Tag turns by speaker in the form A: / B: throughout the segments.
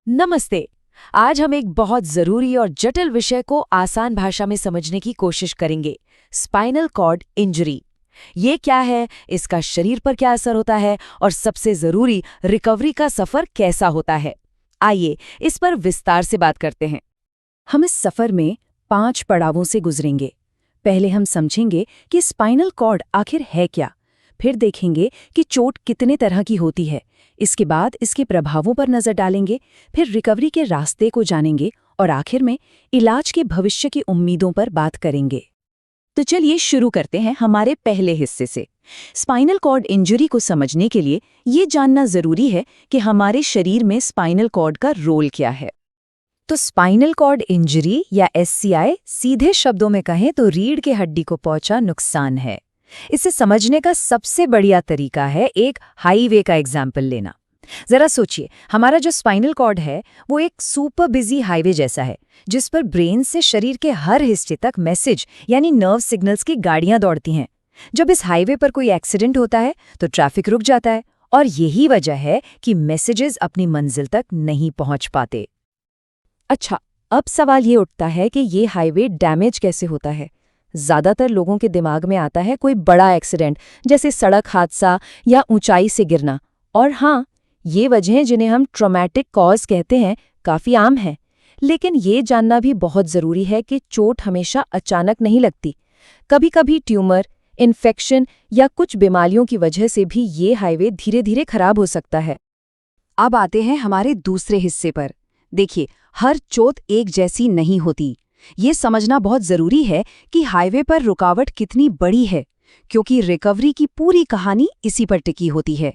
A: नमस्ते। आज हम एक बहुत जरूरी और जटिल विषय को आसान भाषा में समझने की कोशिश करेंगे। स्पाइनल कॉर्ड इंजरी ये क्या है, इसका शरीर पर क्या असर होता है और सबसे जरूरी रिकवरी का सफर कैसा होता है। आइए इस पर विस्तार से बात करते हैं।
B: हम इस सफर में 5 पड़ावों से गुजरेंगे। पहले हम समझेंगे कि स्पाइनल कॉर्ड आखिर है क्या, फिर देखेंगे कि चोट कितने तरह की होती है, इसके बाद इसके प्रभावों पर नजर डालेंगे, फिर रिकवरी के रास्ते को जानेंगे और आखिर में इलाज के भविष्य की उम्मीदों पर बात करेंगे। तो चलिए शुरू करते हैं हमारे पहले हिस्से से। स्पाइनल कॉर्ड इंजरी को समझने के लिए ये जानना जरूरी है कि हमारे शरीर में स्पाइनल कॉर्ड का रोल क्या है। तो स्पाइनल कॉर्ड इंजरी या SCI सीधे शब्दों में कहें तो रीढ़ के हड्डी को पहुंचा नुकसान है। इसे समझने का सबसे बढ़िया तरीका है एक हाईवे का एग्जाम्पल लेना। जरा सोचिए, हमारा जो स्पाइनल कॉर्ड है वो एक सुपर बिजी हाईवे जैसा है, जिस पर ब्रेन से शरीर के हर हिस्से तक मैसेज यानी नर्व सिग्नल्स की गाड़ियां दौड़ती हैं। जब इस हाईवे पर कोई एक्सीडेंट होता है तो ट्रैफिक रुक जाता है और यही वजह है कि मैसेजेस अपनी मंजिल तक नहीं पहुंच पाते। अच्छा, अब सवाल ये उठता है कि ये हाईवे डैमेज कैसे होता है। ज्यादातर लोगों के दिमाग में आता है कोई बड़ा एक्सीडेंट, जैसे सड़क हादसा या ऊंचाई से गिरना। और हाँ, ये वजहें जिन्हें हम ट्रॉमेटिक कॉज कहते हैं काफी आम हैं। लेकिन ये जानना भी बहुत जरूरी है कि चोट हमेशा अचानक नहीं लगती। कभी-कभी ट्यूमर, इन्फेक्शन या कुछ बीमारियों की वजह से भी ये हाईवे धीरे धीरे खराब हो सकता है। अब आते हैं हमारे दूसरे हिस्से पर। देखिए, हर चोट एक जैसी नहीं होती। ये समझना बहुत जरूरी है कि हाईवे पर रुकावट कितनी बड़ी है, क्योंकि रिकवरी की पूरी कहानी इसी पर टिकी होती है।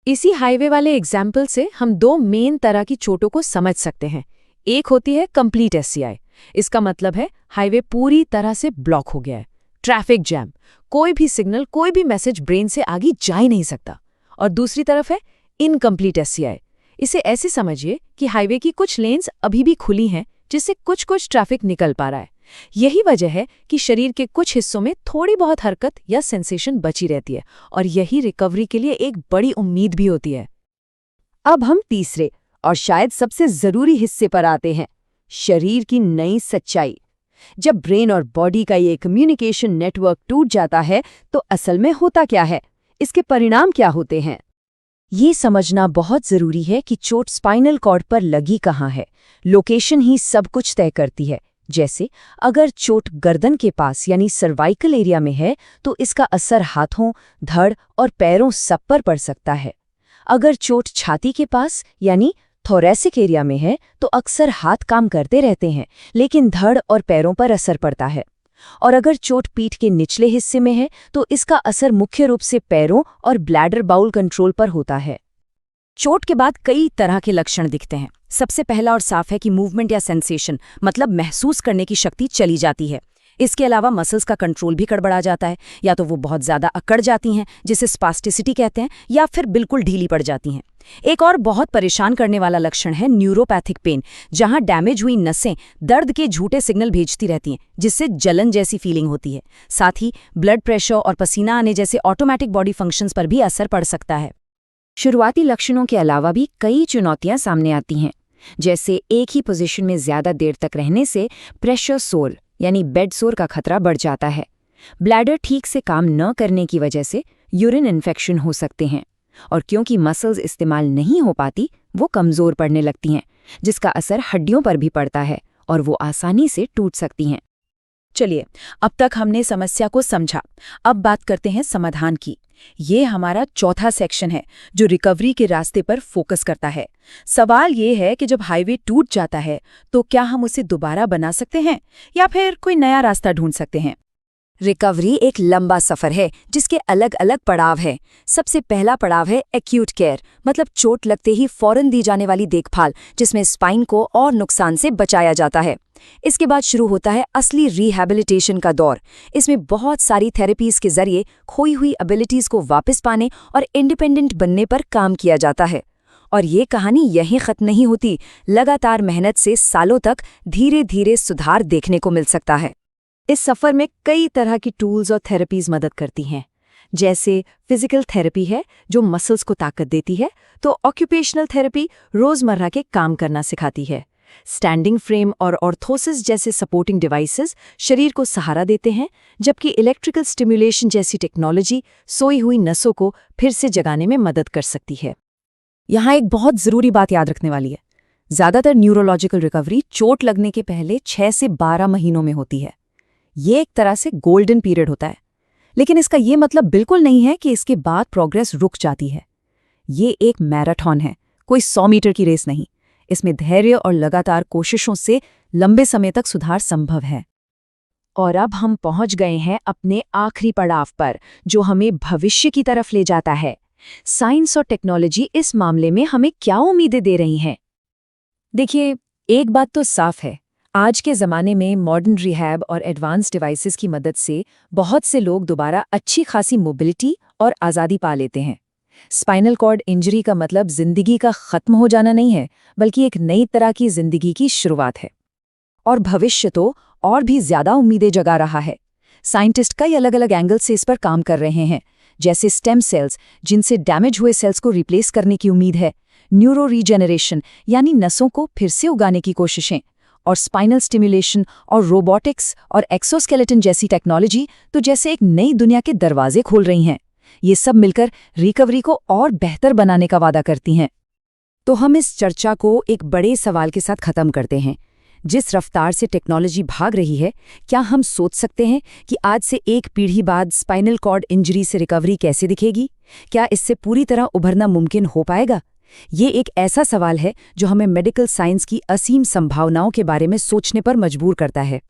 A: इसी हाईवे वाले एग्जाम्पल से हम 2 मेन तरह की चोटों को समझ सकते हैं। एक होती है कंप्लीट SCI। इसका मतलब है हाईवे पूरी तरह से ब्लॉक हो गया है, ट्रैफिक जैम, कोई भी सिग्नल, कोई भी मैसेज ब्रेन से आगे जा ही नहीं सकता। और दूसरी तरफ है इनकम्प्लीट SCI। इसे ऐसे समझिए कि हाईवे की कुछ लेन्स अभी भी खुली हैं, जिससे कुछ ट्रैफिक निकल पा रहा है। यही वजह है कि शरीर के कुछ हिस्सों में थोड़ी बहुत हरकत या सेंसेशन बची रहती है, और यही रिकवरी के लिए एक बड़ी उम्मीद भी होती है।
B: अब हम तीसरे और शायद सबसे जरूरी हिस्से पर आते हैं, शरीर की नई सच्चाई। जब ब्रेन और बॉडी का ये कम्युनिकेशन नेटवर्क टूट जाता है तो असल में होता क्या है, इसके परिणाम क्या होते हैं। ये समझना बहुत जरूरी है कि चोट स्पाइनल कॉर्ड पर लगी कहाँ है। लोकेशन ही सब कुछ तय करती है। जैसे अगर चोट गर्दन के पास यानी सर्वाइकल एरिया में है तो इसका असर हाथों, धड़ और पैरों सब पर पड़ सकता है। अगर चोट छाती के पास यानी थोरैसिक एरिया में है तो अक्सर हाथ काम करते रहते हैं, लेकिन धड़ और पैरों पर असर पड़ता है। और अगर चोट पीठ के निचले हिस्से में है तो इसका असर मुख्य रूप से पैरों और ब्लैडर बाउल कंट्रोल पर होता है। चोट के बाद कई तरह के लक्षण दिखते हैं। सबसे पहला और साफ है कि मूवमेंट या सेंसेशन मतलब महसूस करने की शक्ति चली जाती है। इसके अलावा मसल्स का कंट्रोल भी गड़बड़ा जाता है, या तो वो बहुत ज्यादा अकड़ जाती हैं जिसे स्पास्टिसिटी कहते हैं, या फिर बिल्कुल ढीली पड़ जाती हैं। एक और बहुत परेशान करने वाला लक्षण है न्यूरोपैथिक पेन, जहां डैमेज हुई नसें दर्द के झूठे सिग्नल भेजती रहती हैं, जिससे जलन जैसी फीलिंग होती है। साथ ही ब्लड प्रेशर और पसीना आने जैसे ऑटोमेटिक बॉडी फंक्शंस पर भी असर पड़ सकता है। शुरुआती लक्षणों के अलावा भी कई चुनौतियां सामने आती हैं, जैसे एक ही पोजीशन में ज्यादा देर तक रहने से प्रेशर सोर यानी बेड सोर का खतरा बढ़ जाता है। ब्लैडर ठीक से काम न करने की वजह से यूरिन इन्फेक्शन हो सकते हैं, और क्योंकि मसल्स इस्तेमाल नहीं हो पाती वो कमजोर पड़ने लगती हैं, जिसका असर हड्डियों पर भी पड़ता है और वो आसानी से टूट सकती हैं। चलिए, अब तक हमने समस्या को समझा, अब बात करते हैं समाधान की। ये हमारा चौथा सेक्शन है जो रिकवरी के रास्ते पर फोकस करता है। सवाल ये है कि जब हाईवे टूट जाता है तो क्या हम उसे दोबारा बना सकते हैं या फिर कोई नया रास्ता ढूंढ सकते हैं। रिकवरी एक लंबा सफर है जिसके अलग अलग पड़ाव हैं। सबसे पहला पड़ाव है एक्यूट केयर, मतलब चोट लगते ही फौरन दी जाने वाली देखभाल, जिसमें स्पाइन को और नुकसान से बचाया जाता है। इसके बाद शुरू होता है असली रिहैबिलिटेशन का दौर। इसमें बहुत सारी थेरेपीज के जरिए खोई हुई एबिलिटीज को वापस पाने और इंडिपेंडेंट बनने पर काम किया जाता है। और ये कहानी यहीं खत्म नहीं होती, लगातार मेहनत से सालों तक धीरे धीरे सुधार देखने को मिल सकता है। इस सफर में कई तरह की टूल्स और थेरेपीज मदद करती हैं, जैसे फिजिकल थेरेपी है जो मसल्स को ताकत देती है, तो ऑक्यूपेशनल थेरेपी रोजमर्रा के काम करना सिखाती है। स्टैंडिंग फ्रेम और ऑर्थोसिस जैसे सपोर्टिंग डिवाइसेस शरीर को सहारा देते हैं, जबकि इलेक्ट्रिकल स्टिमुलेशन जैसी टेक्नोलॉजी सोई हुई नसों को फिर से जगाने में मदद कर सकती है।
A: यहाँ एक बहुत ज़रूरी बात याद रखने वाली है। ज़्यादातर न्यूरोलॉजिकल रिकवरी चोट लगने के पहले 6 से 12 महीनों में होती है। ये एक तरह से गोल्डन पीरियड होता है, लेकिन इसका ये मतलब बिल्कुल नहीं है कि इसके बाद प्रोग्रेस रुक जाती है। ये एक मैराथन है, कोई 100 मीटर की रेस नहीं। इसमें धैर्य और लगातार कोशिशों से लंबे समय तक सुधार संभव है।
B: और अब हम पहुंच गए हैं अपने आखिरी पड़ाव पर, जो हमें भविष्य की तरफ ले जाता है। साइंस और टेक्नोलॉजी इस मामले में हमें क्या उम्मीदें दे रही हैं?
A: देखिए, एक बात तो साफ है, आज के ज़माने में मॉडर्न रिहैब और एडवांस डिवाइसेस की मदद से बहुत से लोग दोबारा अच्छी खासी मोबिलिटी और आज़ादी पा लेते हैं। स्पाइनल कॉर्ड इंजरी का मतलब जिंदगी का खत्म हो जाना नहीं है, बल्कि एक नई तरह की जिंदगी की शुरुआत है।
B: और भविष्य तो और भी ज्यादा उम्मीदें जगा रहा है। साइंटिस्ट कई अलग अलग एंगल से इस पर काम कर रहे हैं, जैसे स्टेम सेल्स, जिनसे डैमेज हुए सेल्स को रिप्लेस करने की उम्मीद है, न्यूरो रीजेनरेशन यानी नसों को फिर से उगाने की कोशिशें, और स्पाइनल स्टिमुलेशन और रोबोटिक्स और एक्सोस्केलेटन जैसी टेक्नोलॉजी तो जैसे एक नई दुनिया के दरवाजे खोल रही हैं। ये सब मिलकर रिकवरी को और बेहतर बनाने का वादा करती हैं। तो हम इस चर्चा को एक बड़े सवाल के साथ खत्म करते हैं। जिस रफ्तार से टेक्नोलॉजी भाग रही है, क्या हम सोच सकते हैं कि आज से एक पीढ़ी बाद स्पाइनल कॉर्ड इंजरी से रिकवरी कैसे दिखेगी? क्या इससे पूरी तरह उभरना मुमकिन हो पाएगा? ये एक ऐसा सवाल है जो हमें मेडिकल साइंस की असीम संभावनाओं के बारे में सोचने पर मजबूर करता है।